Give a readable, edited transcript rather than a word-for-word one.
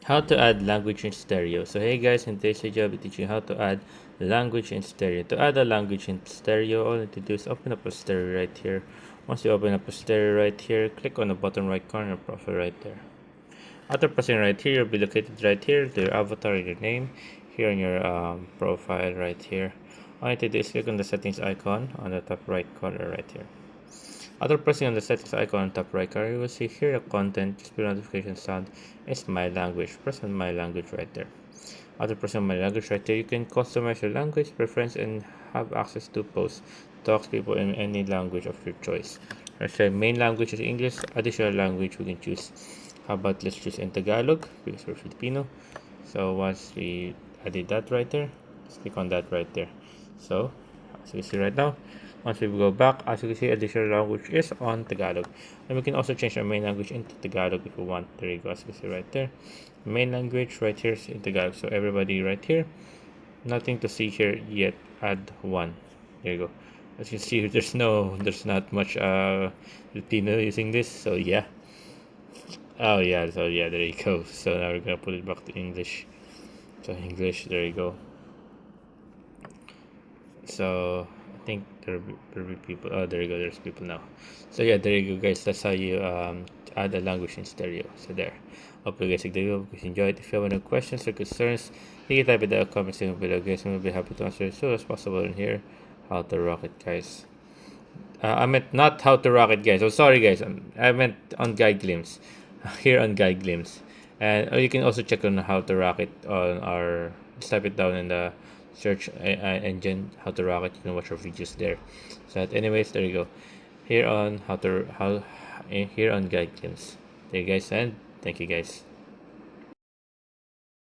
How to add language in stereo. So hey guys, in today's video I'll be teaching how to add language in stereo. To add a language in stereo, all you need to do is open up a stereo right here. Once you open up a stereo right here, click on the bottom right corner profile right there. After pressing right here, you'll be located right here to your avatar, your name, here on your profile right here. All you need to do is click on the settings icon on the top right corner right here. After pressing on the settings icon on top right corner, you will see here the content, display notification sound is my language. Press on my language right there. After pressing on my language right there, you can customize your language preference and have access to post, talk to people in any language of your choice. Let's say main language is English, additional language we can choose. How about let's choose in Tagalog because we're Filipino. So once we added that right there, let's click on that right there. So as you can see right now, once we go back, as you can see, additional language is on Tagalog. And we can also change our main language into Tagalog if we want. There you go, as you can see right there. Main language right here is in Tagalog. So everybody right here, nothing to see here yet. Add one. There you go. As you can see, there's not much Filipino using this. So yeah. Oh yeah. So yeah, there you go. So now we're gonna put it back to English. So English. There you go. So I think there'll be people. Oh, there you go. There's people now. So yeah, there you go, guys. That's how you add a language in stereo. So there. Hope you guys like the video. Hope you guys enjoyed. If you have any questions or concerns, you can type in the comment section below, guys. And we'll be happy to answer as soon as possible in here. How to rock it, guys. I meant not how to rock it, guys. Oh, sorry, guys. I meant on Guide Glimpse. Here on Guide Glimpse. And you can also check on how to rock it on our. Just type it down in the search engine, how to rock it. You can watch our videos there. So, anyways, there you go. Here on here on Guide Glimpse. There you guys, and thank you guys.